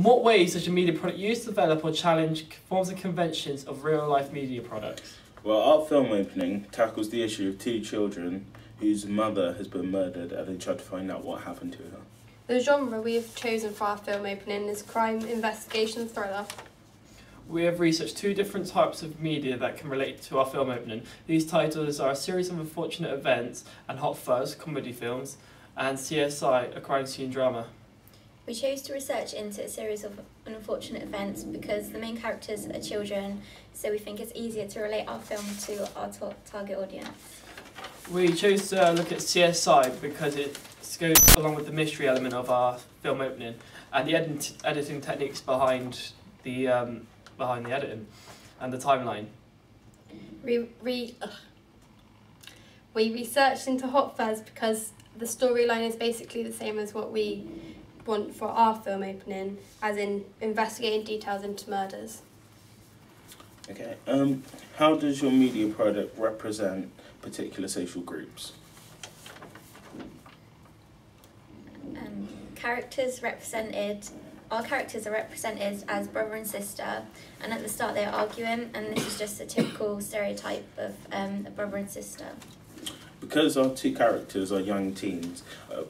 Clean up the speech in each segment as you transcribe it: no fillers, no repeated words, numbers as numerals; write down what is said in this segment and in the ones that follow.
In what ways does your media product use, develop or challenge forms and conventions of real-life media products? Well, our film opening tackles the issue of two children whose mother has been murdered and they try to find out what happened to her. The genre we have chosen for our film opening is crime, investigation, thriller. We have researched two different types of media that can relate to our film opening. These titles are A Series of Unfortunate Events and Hot Fuzz, comedy films, and CSI, a crime scene drama. We chose to research into a series of unfortunate events because the main characters are children, so we think it's easier to relate our film to our target audience. We chose to look at CSI because it goes along with the mystery element of our film opening and the editing techniques behind the editing and the timeline. We researched into Hot Fuzz because the storyline is basically the same as what we want for our film opening, as in investigating details into murders. Okay, how does your media product represent particular social groups? Our characters are represented as brother and sister, and at the start they are arguing, and this is just a typical stereotype of a brother and sister. Because our two characters are young teens,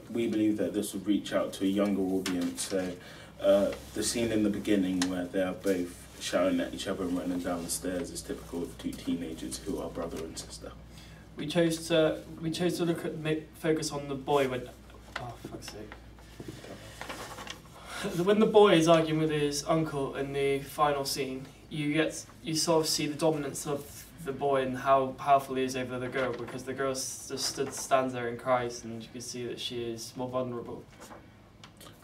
we believe that this would reach out to a younger audience. So the scene in the beginning where they are both shouting at each other and running down the stairs is typical of two teenagers who are brother and sister. We chose to focus on the boy when, oh fuck's sake. When the boy is arguing with his uncle in the final scene, you sort of see the dominance of the boy and how powerful he is over the girl, because the girl just stands there and cries, and you can see that she is more vulnerable.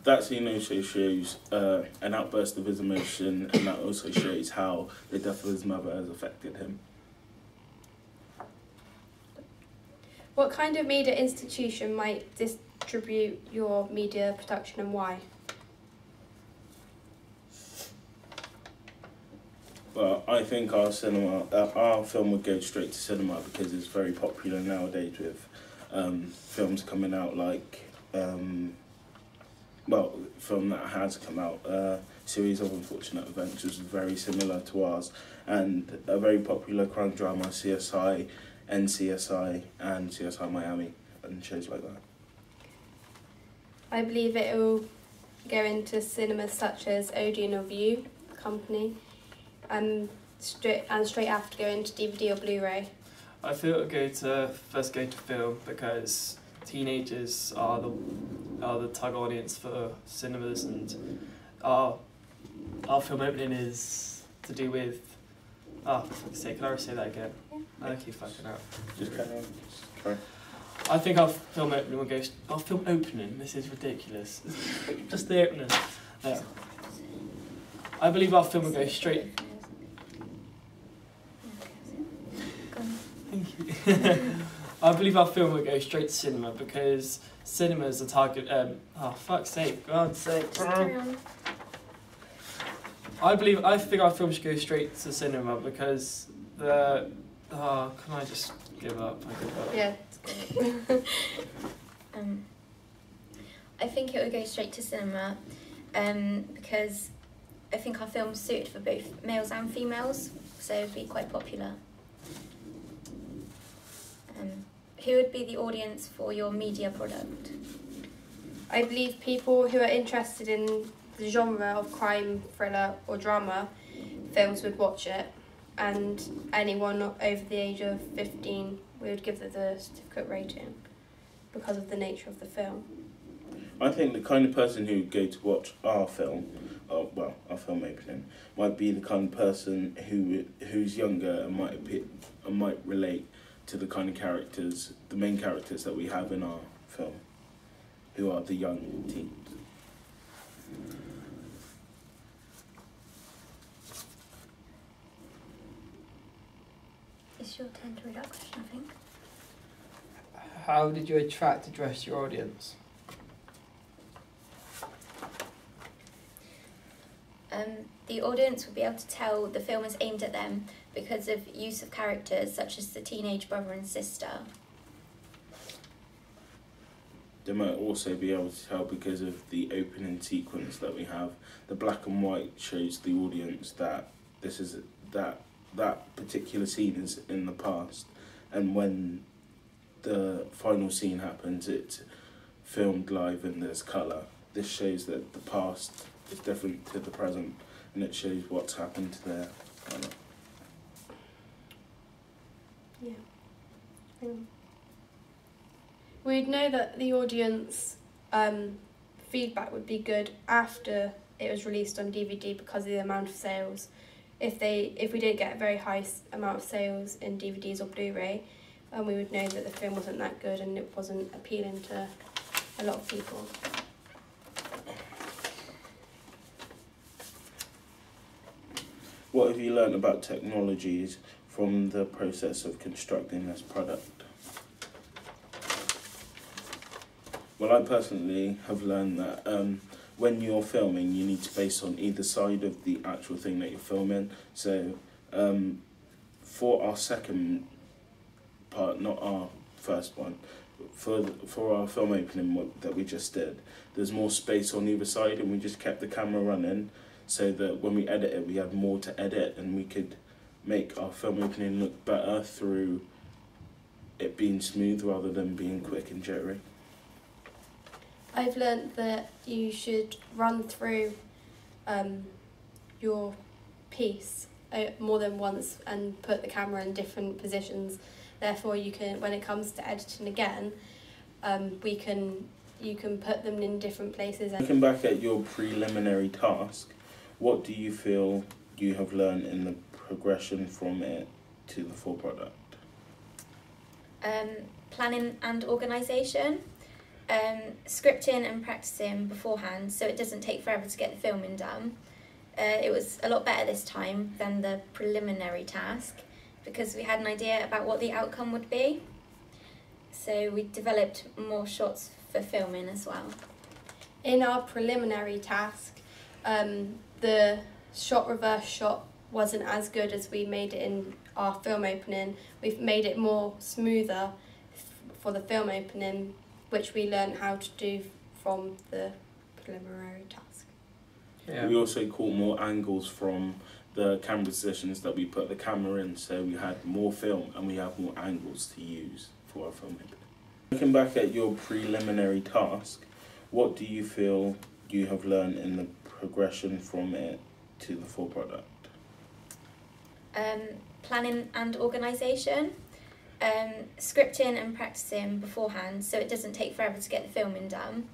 That scene also shows an outburst of his emotion, and that also shows how the death of his mother has affected him. What kind of media institution might distribute your media production and why? But I think our film would go straight to cinema because it's very popular nowadays with films coming out like, film that has come out, Series of Unfortunate Events, which is very similar to ours, and a very popular crime drama, CSI, NCSI, and CSI Miami, and shows like that. I believe it will go into cinemas such as Odeon or View Company, and straight after go into DVD or Blu-ray. I feel it would first go to film because teenagers are the target audience for cinemas, and our film opening is to do with. Oh, for fuck's sake, can I say that again? Yeah. I keep fucking up. Just carry on. Sorry. I think our film opening will go. Our film opening. This is ridiculous. Just the opening. Yeah. I believe our film will go straight. Thank you. I believe our film will go straight to cinema because cinemas are target. Oh fuck's sake! God's sake! Carry on. I think our film should go straight to cinema because the. Oh, can I just give up? I give up. Yeah, it's good. I think it would go straight to cinema because I think our film's suited for both males and females, so it'd be quite popular. Who would be the audience for your media product? I believe people who are interested in the genre of crime, thriller or drama films would watch it, and anyone over the age of 15 we would give it the certificate rating because of the nature of the film. I think the kind of person who would go to watch our film, our film opening, might be the kind of person who's younger and might relate to the kind of characters, the main characters that we have in our film, who are the young teens. It's your turn to read that question, I think. How did you address your audience? The audience will be able to tell the film is aimed at them because of use of characters such as the teenage brother and sister. they might also be able to tell because of the opening sequence that we have. The black and white shows the audience that this is that particular scene is in the past, and when the final scene happens, it's filmed live and there's colour. This shows that the past is different to the present, and it shows what's happened there. Yeah. We'd know that the audience feedback would be good after it was released on DVD because of the amount of sales. If we didn't get a very high amount of sales in DVDs or Blu-ray, we would know that the film wasn't that good and it wasn't appealing to a lot of people. What have you learnt about technologies from the process of constructing this product? Well, I personally have learned that when you're filming, you need to base on either side of the actual thing that you're filming. So for our second part, not our first one, for our film opening that we just did, there's more space on either side, and we just kept the camera running so that when we edit it, we had more to edit, and we could make our film opening look better through it being smooth rather than being quick and jittery. I've learnt that you should run through your piece more than once and put the camera in different positions. Therefore, you can, when it comes to editing again, you can put them in different places. Looking back at your preliminary task, what do you feel you have learned in the progression from it to the full product? Planning and organisation. Scripting and practicing beforehand so it doesn't take forever to get the filming done. It was a lot better this time than the preliminary task because we had an idea about what the outcome would be. So we developed more shots for filming as well. In our preliminary task, the reverse shot wasn't as good as we made it in our film opening. We've made it more smoother for the film opening, which we learned how to do from the preliminary task. Yeah. We also caught more angles from the camera positions that we put the camera in, so we had more film and we have more angles to use for our film opening. Looking back at your preliminary task, what do you feel you have learned in the progression from it to the full product? Planning and organisation. Scripting and practicing beforehand so it doesn't take forever to get the filming done.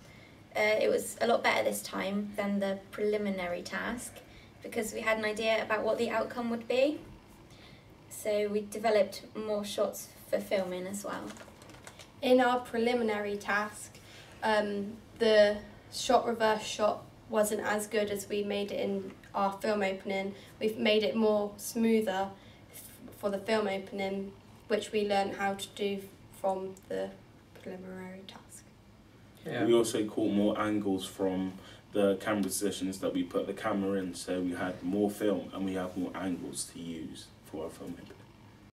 It was a lot better this time than the preliminary task because we had an idea about what the outcome would be. So we developed more shots for filming as well. In our preliminary task, the reverse shot wasn't as good as we made it in our film opening. We've made it more smoother for the film opening, which we learned how to do from the preliminary task. Yeah. We also caught more angles from the camera positions that we put the camera in, so we had more film and we have more angles to use for our film opening.